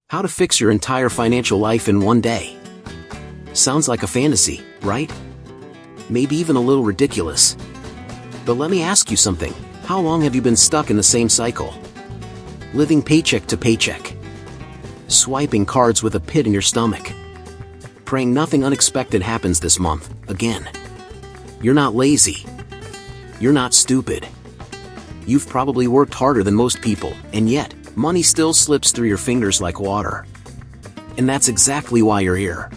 How to fix your entire financial life in one day. Sounds like a fantasy, right? Maybe even a little ridiculous. But let me ask you something. How long have you been stuck in the same cycle? Living paycheck to paycheck. Swiping cards with a pit in your stomach. Praying nothing unexpected happens this month, again. You're not lazy. You're not stupid. You've probably worked harder than most people, and yet, money still slips through your fingers like water. And that's exactly why you're here.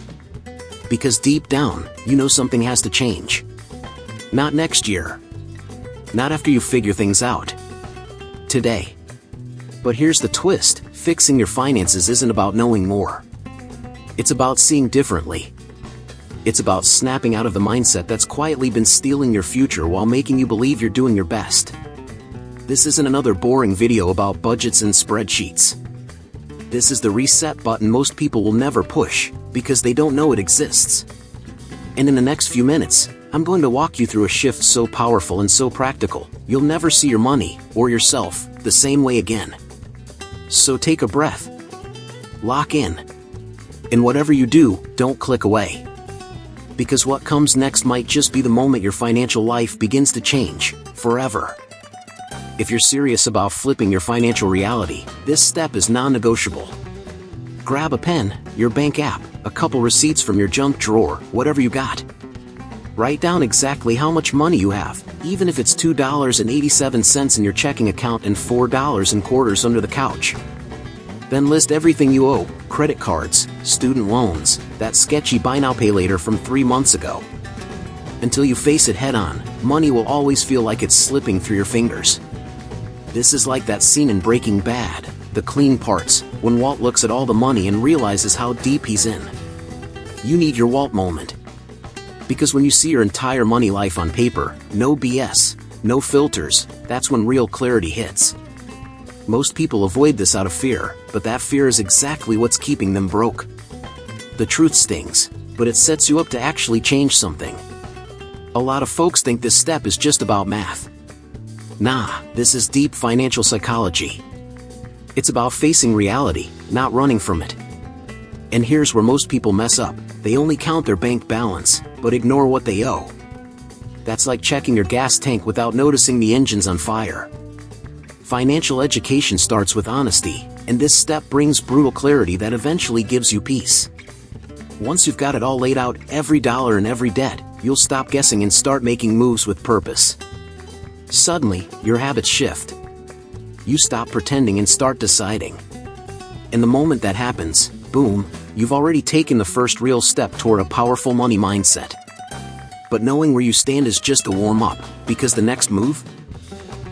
Because deep down, you know something has to change. Not next year. Not after you figure things out. Today. But here's the twist, fixing your finances isn't about knowing more. It's about seeing differently. It's about snapping out of the mindset that's quietly been stealing your future while making you believe you're doing your best. This isn't another boring video about budgets and spreadsheets. This is the reset button most people will never push, because they don't know it exists. And in the next few minutes, I'm going to walk you through a shift so powerful and so practical, you'll never see your money, or yourself, the same way again. So take a breath. Lock in. And whatever you do, don't click away. Because what comes next might just be the moment your financial life begins to change, forever. If you're serious about flipping your financial reality, this step is non-negotiable. Grab a pen, your bank app, a couple receipts from your junk drawer, whatever you got. Write down exactly how much money you have, even if it's $2.87 in your checking account and $4.25 under the couch. Then list everything you owe: credit cards, student loans, that sketchy buy now pay later from 3 months ago. Until you face it head on, money will always feel like it's slipping through your fingers. This is like that scene in Breaking Bad, the clean parts, when Walt looks at all the money and realizes how deep he's in. You need your Walt moment. Because when you see your entire money life on paper, no BS, no filters, that's when real clarity hits. Most people avoid this out of fear, but that fear is exactly what's keeping them broke. The truth stings, but it sets you up to actually change something. A lot of folks think this step is just about math. Nah, this is deep financial psychology. It's about facing reality, not running from it. And here's where most people mess up. They only count their bank balance, but ignore what they owe. That's like checking your gas tank without noticing the engine's on fire. Financial education starts with honesty, and this step brings brutal clarity that eventually gives you peace. Once you've got it all laid out, every dollar and every debt, you'll stop guessing and start making moves with purpose. Suddenly, your habits shift. You stop pretending and start deciding. And the moment that happens, boom, you've already taken the first real step toward a powerful money mindset. But knowing where you stand is just a warm-up, because the next move?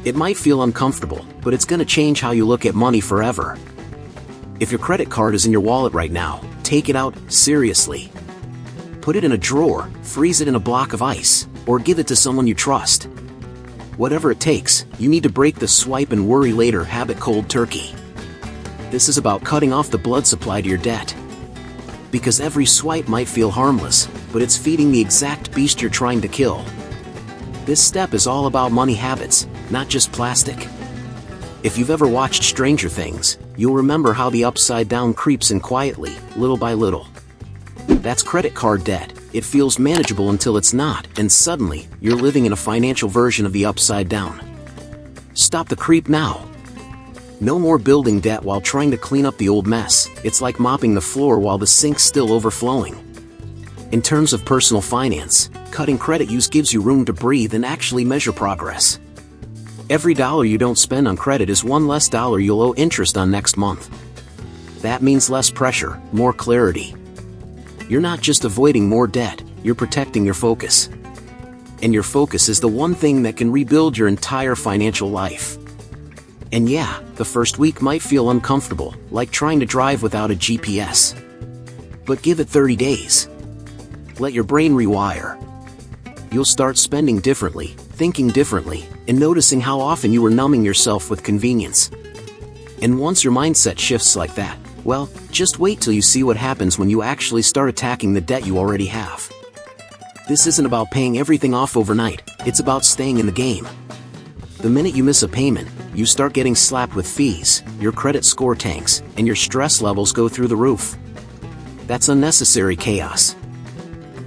It might feel uncomfortable, but it's gonna change how you look at money forever. If your credit card is in your wallet right now, take it out, seriously. Put it in a drawer, freeze it in a block of ice, or give it to someone you trust. Whatever it takes, you need to break the swipe and worry later habit cold turkey. This is about cutting off the blood supply to your debt. Because every swipe might feel harmless, but it's feeding the exact beast you're trying to kill. This step is all about money habits, not just plastic. If you've ever watched Stranger Things, you'll remember how the upside down creeps in quietly, little by little. That's credit card debt. It feels manageable until it's not, and suddenly, you're living in a financial version of the upside down. Stop the creep now. No more building debt while trying to clean up the old mess. It's like mopping the floor while the sink's still overflowing. In terms of personal finance, cutting credit use gives you room to breathe and actually measure progress. Every dollar you don't spend on credit is one less dollar you'll owe interest on next month. That means less pressure, more clarity. You're not just avoiding more debt, you're protecting your focus. And your focus is the one thing that can rebuild your entire financial life. And yeah, the first week might feel uncomfortable, like trying to drive without a GPS. But give it 30 days. Let your brain rewire. You'll start spending differently, thinking differently, and noticing how often you were numbing yourself with convenience. And once your mindset shifts like that, well, just wait till you see what happens when you actually start attacking the debt you already have. This isn't about paying everything off overnight, it's about staying in the game. The minute you miss a payment, you start getting slapped with fees, your credit score tanks, and your stress levels go through the roof. That's unnecessary chaos.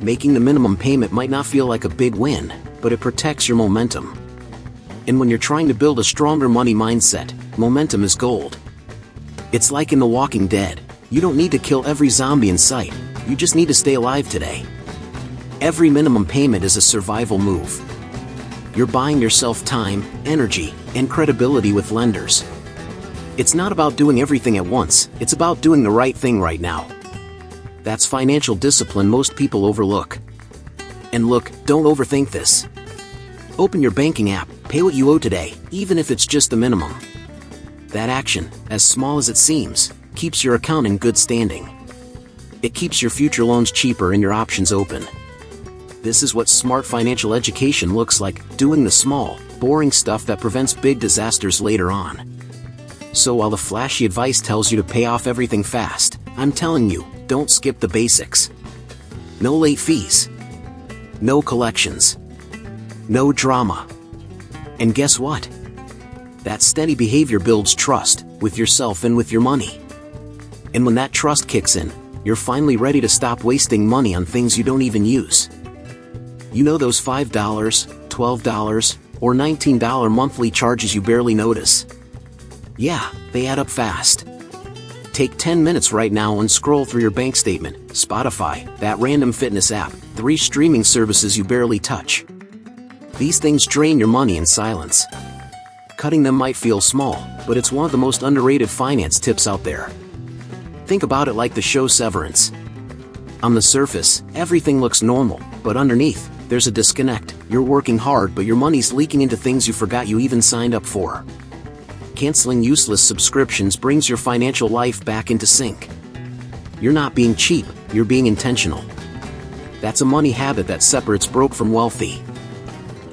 Making the minimum payment might not feel like a big win, but it protects your momentum. And when you're trying to build a stronger money mindset, momentum is gold. It's like in The Walking Dead. You don't need to kill every zombie in sight, you just need to stay alive today. Every minimum payment is a survival move. You're buying yourself time, energy, and credibility with lenders. It's not about doing everything at once, it's about doing the right thing right now. That's financial discipline most people overlook. And look, don't overthink this. Open your banking app, pay what you owe today, even if it's just the minimum. That action, as small as it seems, keeps your account in good standing. It keeps your future loans cheaper and your options open. This is what smart financial education looks like, doing the small, boring stuff that prevents big disasters later on. So while the flashy advice tells you to pay off everything fast, I'm telling you, don't skip the basics. No late fees. No collections. No drama. And guess what? That steady behavior builds trust, with yourself and with your money. And when that trust kicks in, you're finally ready to stop wasting money on things you don't even use. You know those $5, $12, or $19 monthly charges you barely notice? Yeah, they add up fast. Take 10 minutes right now and scroll through your bank statement, Spotify, that random fitness app, 3 streaming services you barely touch. These things drain your money in silence. Cutting them might feel small, but it's one of the most underrated finance tips out there. Think about it like the show Severance. On the surface, everything looks normal, but underneath, there's a disconnect. You're working hard, but your money's leaking into things you forgot you even signed up for. Canceling useless subscriptions brings your financial life back into sync. You're not being cheap, you're being intentional. That's a money habit that separates broke from wealthy.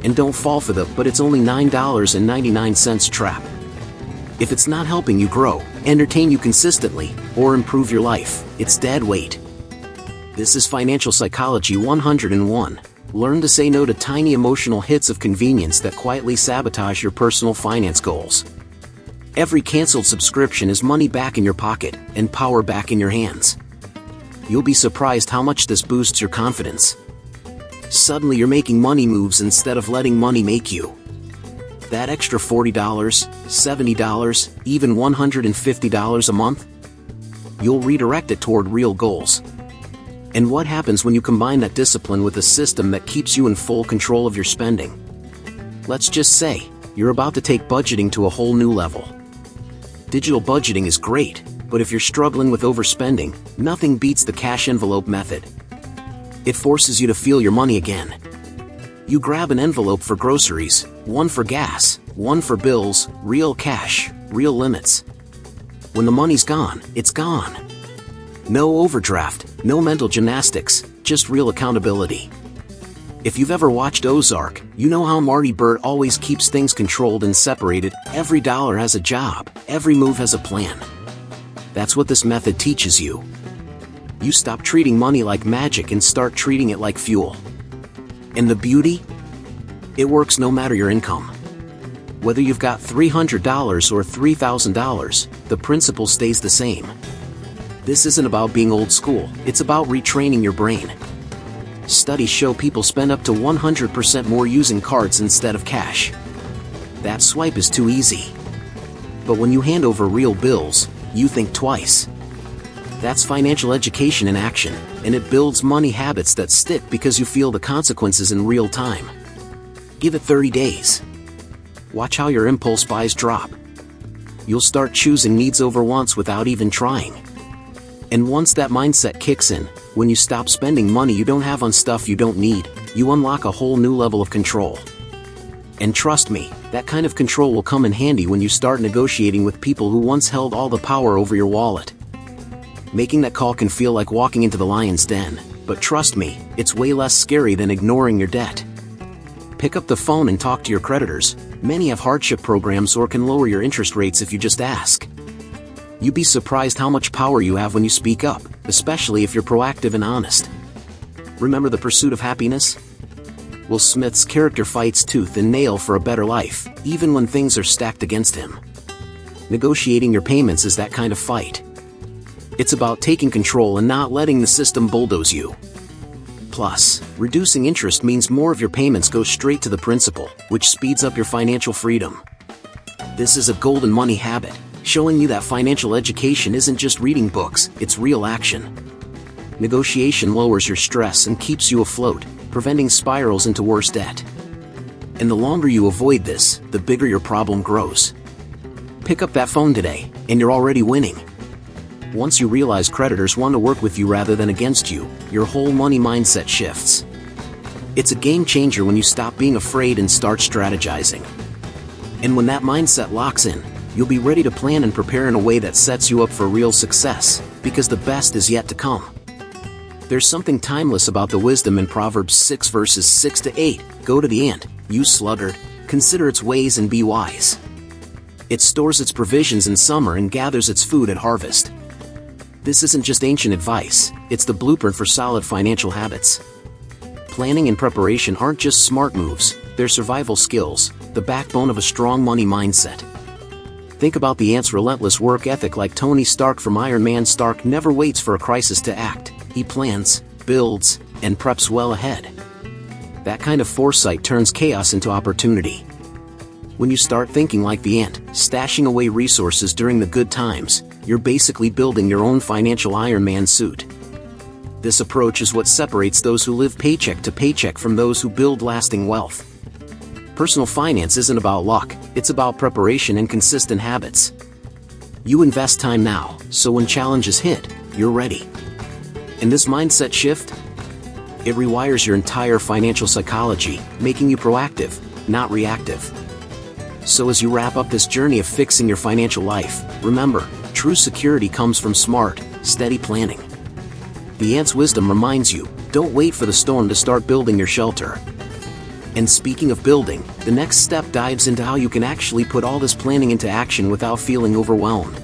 And don't fall for the "but it's only $9.99" trap. If it's not helping you grow, entertain you consistently, or improve your life, it's dead weight. This is Financial Psychology 101. Learn to say no to tiny emotional hits of convenience that quietly sabotage your personal finance goals. Every canceled subscription is money back in your pocket, and power back in your hands. You'll be surprised how much this boosts your confidence. Suddenly you're making money moves instead of letting money make you. That extra $40, $70, even $150 a month? You'll redirect it toward real goals. And what happens when you combine that discipline with a system that keeps you in full control of your spending? Let's just say, you're about to take budgeting to a whole new level. Digital budgeting is great, but if you're struggling with overspending, nothing beats the cash envelope method. It forces you to feel your money again. You grab an envelope for groceries, one for gas, one for bills, real cash, real limits. When the money's gone, it's gone. No overdraft, no mental gymnastics, just real accountability. If you've ever watched Ozark, you know how Marty Burt always keeps things controlled and separated. Every dollar has a job, every move has a plan. That's what this method teaches you. You stop treating money like magic and start treating it like fuel. And the beauty? It works no matter your income. Whether you've got $300 or $3,000, the principle stays the same. This isn't about being old school, it's about retraining your brain. Studies show people spend up to 100% more using cards instead of cash. That swipe is too easy. But when you hand over real bills, you think twice. That's financial education in action, and it builds money habits that stick because you feel the consequences in real time. Give it 30 days. Watch how your impulse buys drop. You'll start choosing needs over wants without even trying. And once that mindset kicks in, when you stop spending money you don't have on stuff you don't need, you unlock a whole new level of control. And trust me, that kind of control will come in handy when you start negotiating with people who once held all the power over your wallet. Making that call can feel like walking into the lion's den, but trust me, it's way less scary than ignoring your debt. Pick up the phone and talk to your creditors. Many have hardship programs or can lower your interest rates if you just ask. You'd be surprised how much power you have when you speak up, especially if you're proactive and honest. Remember the pursuit of happiness? Will Smith's character fights tooth and nail for a better life, even when things are stacked against him. Negotiating your payments is that kind of fight. It's about taking control and not letting the system bulldoze you. Plus, reducing interest means more of your payments go straight to the principal, which speeds up your financial freedom. This is a golden money habit, showing you that financial education isn't just reading books, it's real action. Negotiation lowers your stress and keeps you afloat, preventing spirals into worse debt. And the longer you avoid this, the bigger your problem grows. Pick up that phone today, and you're already winning. Once you realize creditors want to work with you rather than against you, your whole money mindset shifts. It's a game changer when you stop being afraid and start strategizing. And when that mindset locks in, you'll be ready to plan and prepare in a way that sets you up for real success, because the best is yet to come. There's something timeless about the wisdom in Proverbs 6 verses 6 to 8, "Go to the ant, you sluggard, consider its ways and be wise. It stores its provisions in summer and gathers its food at harvest." This isn't just ancient advice, it's the blueprint for solid financial habits. Planning and preparation aren't just smart moves, they're survival skills, the backbone of a strong money mindset. Think about the ant's relentless work ethic. Like Tony Stark from Iron Man, Stark never waits for a crisis to act. He plans, builds, and preps well ahead. That kind of foresight turns chaos into opportunity. When you start thinking like the ant, stashing away resources during the good times, you're basically building your own financial Iron Man suit. This approach is what separates those who live paycheck to paycheck from those who build lasting wealth. Personal finance isn't about luck, it's about preparation and consistent habits. You invest time now, so when challenges hit, you're ready. And this mindset shift? It rewires your entire financial psychology, making you proactive, not reactive. So as you wrap up this journey of fixing your financial life, remember, true security comes from smart, steady planning. The ant's wisdom reminds you, don't wait for the storm to start building your shelter. And speaking of building, the next step dives into how you can actually put all this planning into action without feeling overwhelmed.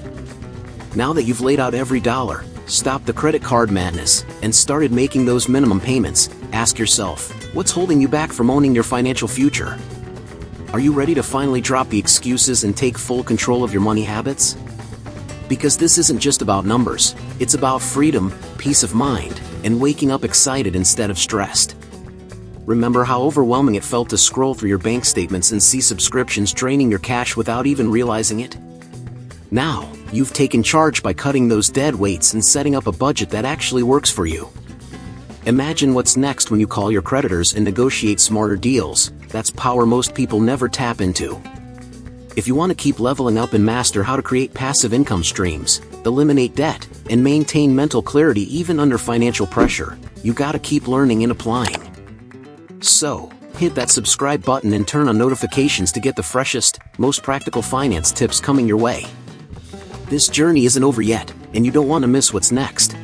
Now that you've laid out every dollar, stopped the credit card madness, and started making those minimum payments, ask yourself, what's holding you back from owning your financial future? Are you ready to finally drop the excuses and take full control of your money habits? Because this isn't just about numbers, it's about freedom, peace of mind, and waking up excited instead of stressed. Remember how overwhelming it felt to scroll through your bank statements and see subscriptions draining your cash without even realizing it? Now, you've taken charge by cutting those dead weights and setting up a budget that actually works for you. Imagine what's next when you call your creditors and negotiate smarter deals. That's power most people never tap into. If you want to keep leveling up and master how to create passive income streams, eliminate debt, and maintain mental clarity even under financial pressure, you gotta keep learning and applying. So, hit that subscribe button and turn on notifications to get the freshest, most practical finance tips coming your way. This journey isn't over yet, and you don't want to miss what's next.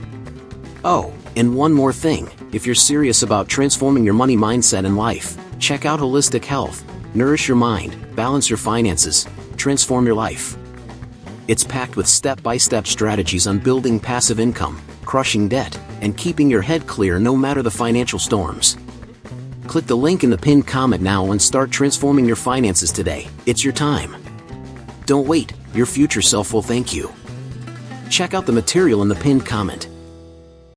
Oh, and one more thing, if you're serious about transforming your money mindset and life, check out Holistic Health. Nourish your mind, balance your finances, transform your life. It's packed with step-by-step strategies on building passive income, crushing debt, and keeping your head clear no matter the financial storms. Click the link in the pinned comment now and start transforming your finances today. It's your time. Don't wait, your future self will thank you. Check out the material in the pinned comment.